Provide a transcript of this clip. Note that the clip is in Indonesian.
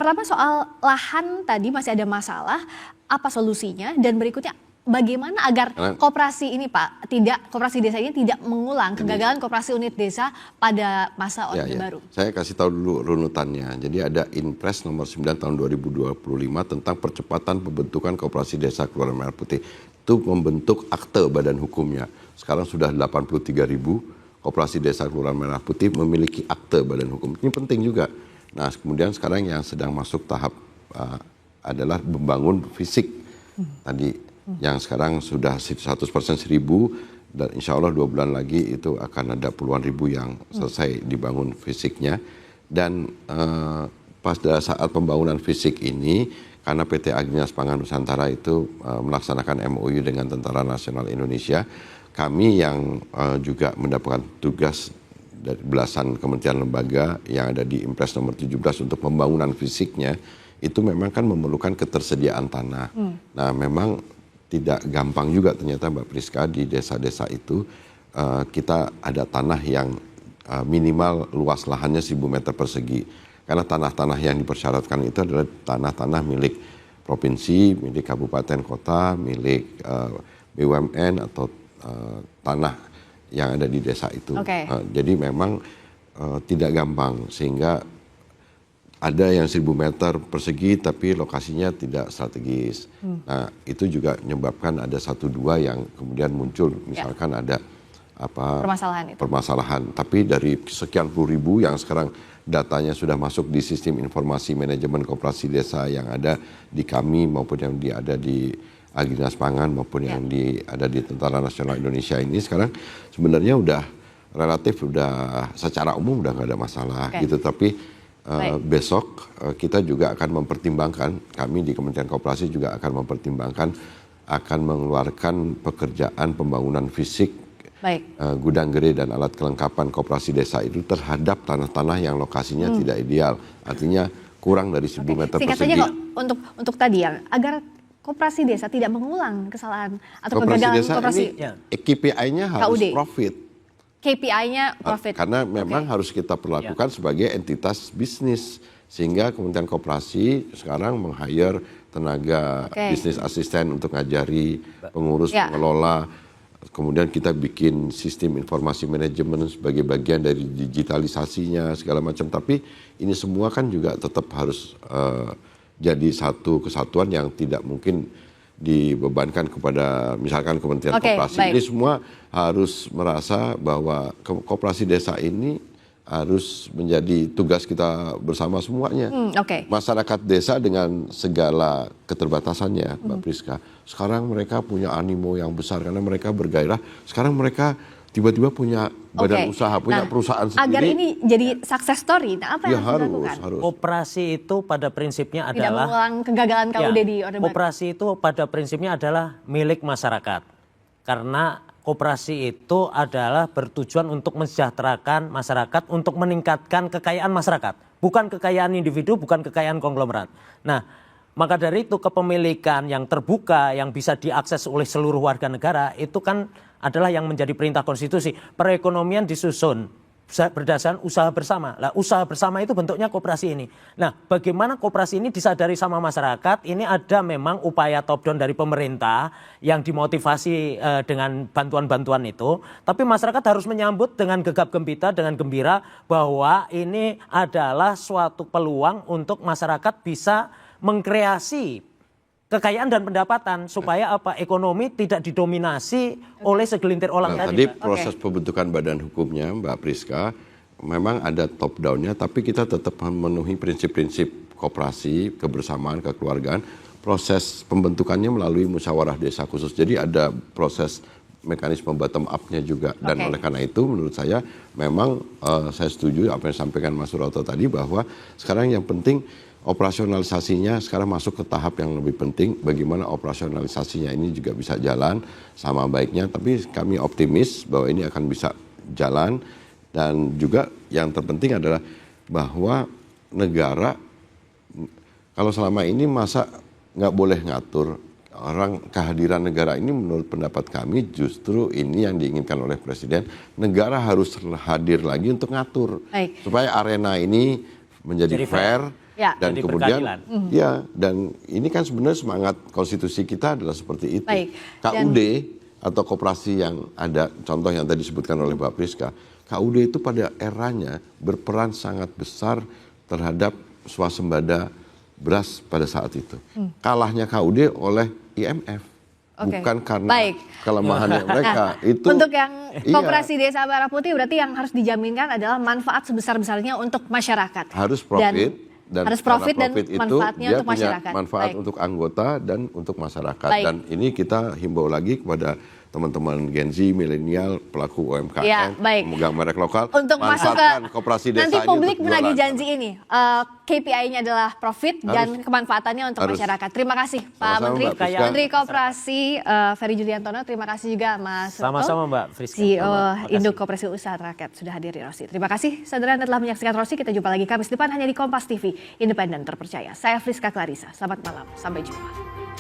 pertama soal lahan tadi masih ada masalah, apa solusinya? Dan berikutnya bagaimana agar koperasi ini Pak, koperasi desa ini tidak mengulang kegagalan koperasi unit desa pada masa Orde Baru? Saya kasih tahu dulu runutannya. Jadi ada Inpres nomor 9 tahun 2025 tentang percepatan pembentukan koperasi desa Kelurahan Merah Putih. Itu membentuk akte badan hukumnya. Sekarang sudah 83.000 koperasi desa Kelurahan Merah Putih memiliki akte badan hukum. Ini penting juga. Nah, kemudian sekarang yang sedang masuk tahap adalah membangun fisik tadi yang sekarang sudah 100% 1.000 dan insya Allah 2 bulan lagi itu akan ada puluhan ribu yang selesai dibangun fisiknya. Dan pada saat pembangunan fisik ini karena PT Agrinas Pangan Nusantara itu melaksanakan MOU dengan Tentara Nasional Indonesia, kami yang juga mendapatkan tugas dari belasan kementerian lembaga yang ada di Impres nomor 17 untuk pembangunan fisiknya, itu memang kan memerlukan ketersediaan tanah. Nah, memang tidak gampang juga ternyata Mbak Priska di desa-desa itu kita ada tanah yang minimal luas lahannya 1.000 meter persegi. Karena tanah-tanah yang dipersyaratkan itu adalah tanah-tanah milik provinsi, milik kabupaten kota, milik BUMN atau tanah yang ada di desa itu. Jadi memang tidak gampang, sehingga ada yang 1.000 meter persegi tapi lokasinya tidak strategis. Nah, itu juga menyebabkan ada 1-2 yang kemudian muncul, misalkan ada permasalahan. Tapi dari sekian puluh ribu yang sekarang datanya sudah masuk di sistem informasi manajemen koperasi desa yang ada di kami maupun yang ada di Agrinas Pangan maupun yang ada di Tentara Nasional Indonesia ini, sekarang sebenarnya udah relatif secara umum udah nggak ada masalah gitu. Tapi besok kita juga akan mempertimbangkan, kami di Kementerian Koperasi juga akan mempertimbangkan akan mengeluarkan pekerjaan pembangunan fisik gudang gerai dan alat kelengkapan koperasi desa itu terhadap tanah-tanah yang lokasinya tidak ideal, artinya kurang dari 1.000 meter persegi. Singkat saja kok untuk tadi ya, agar koperasi desa tidak mengulang kesalahan atau kegagalan koperasi. KPI-nya harus profit. KPI-nya profit. Karena memang harus kita perlakukan sebagai entitas bisnis. Sehingga Kementerian Koperasi sekarang meng-hire tenaga bisnis asisten untuk ngajari, pengurus, pengelola. Kemudian kita bikin sistem informasi manajemen sebagai bagian dari digitalisasinya segala macam. Tapi ini semua kan juga tetap harus jadi satu kesatuan yang tidak mungkin dibebankan kepada misalkan Kementerian Koperasi. Ini semua harus merasa bahwa koperasi desa ini harus menjadi tugas kita bersama semuanya. Masyarakat desa dengan segala keterbatasannya, Mbak Priska, sekarang mereka punya animo yang besar karena mereka bergairah. Sekarang mereka tiba-tiba punya badan usaha, punya perusahaan sendiri. Agar ini jadi success story, apa yang harus dilakukan? Koperasi itu pada prinsipnya adalah tidak mengulang kegagalan KUD di Orde Baru. Koperasi itu pada prinsipnya adalah milik masyarakat. Karena koperasi itu adalah bertujuan untuk mensejahterakan masyarakat, untuk meningkatkan kekayaan masyarakat. Bukan kekayaan individu, bukan kekayaan konglomerat. Nah, maka dari itu kepemilikan yang terbuka, yang bisa diakses oleh seluruh warga negara, itu kan adalah yang menjadi perintah konstitusi. Perekonomian disusun berdasarkan usaha bersama. Nah, usaha bersama itu bentuknya koperasi ini. Nah, bagaimana koperasi ini disadari sama masyarakat? Ini ada memang upaya top down dari pemerintah yang dimotivasi dengan bantuan-bantuan itu. Tapi masyarakat harus menyambut dengan gegap gempita, dengan gembira bahwa ini adalah suatu peluang untuk masyarakat bisa mengkreasi kekayaan dan pendapatan supaya ekonomi tidak didominasi oleh segelintir orang tadi. Proses pembentukan badan hukumnya, Mbak Priska, memang ada top down-nya, tapi kita tetap memenuhi prinsip-prinsip koperasi, kebersamaan, kekeluargaan. Proses pembentukannya melalui musyawarah desa khusus. Jadi ada proses mekanisme bottom up-nya juga. Dan oleh karena itu menurut saya memang saya setuju apa yang disampaikan Mas Suroto tadi, bahwa sekarang yang penting operasionalisasinya sekarang masuk ke tahap yang lebih penting, bagaimana operasionalisasinya ini juga bisa jalan sama baiknya. Tapi kami optimis bahwa ini akan bisa jalan. Dan juga yang terpenting adalah bahwa negara, kalau selama ini masa nggak boleh ngatur orang, kehadiran negara ini menurut pendapat kami justru ini yang diinginkan oleh Presiden. Negara harus hadir lagi untuk ngatur supaya arena ini menjadi fair, Ya. Dan Jadi kemudian berkeadilan. ya, dan ini kan sebenarnya semangat konstitusi kita adalah seperti itu. Baik. KUD atau koperasi yang ada, contoh yang tadi disebutkan oleh Mbak Priska, KUD itu pada eranya berperan sangat besar terhadap swasembada beras pada saat itu. Kalahnya KUD oleh IMF. Oke. Bukan karena Baik. kelemahannya mereka. Itu Untuk yang iya. Koperasi Desa Merah Putih berarti yang harus dijaminkan adalah manfaat sebesar-besarnya untuk masyarakat. Harus profit. Dan harus profit dan itu manfaatnya dia untuk punya masyarakat. manfaat Baik. untuk anggota dan untuk masyarakat. Baik. Dan ini kita himbau lagi kepada teman-teman Gen Z, milenial, pelaku UMKM, Ya, baik. pemegang merek lokal, Untuk masuk ke manfaatkan koperasi desa nanti ini publik untuk menagih jualan. janji ini. KPI-nya adalah profit dan kemanfaatannya untuk harus. masyarakat. Terima kasih Pak Sama-sama, Menteri. Mbak Priska. Menteri Koperasi Ferry Juliantono. Terima kasih juga Mas Soto, Sama-sama Mbak Friska. CEO Terima Induk kasih. Koperasi Usaha Rakyat sudah hadir di Rosi. Terima kasih saudara Anda telah menyaksikan Rosi. Kita jumpa lagi Kamis depan hanya di Kompas TV, independen terpercaya. Saya Friska Clarissa. Selamat malam. Sampai jumpa.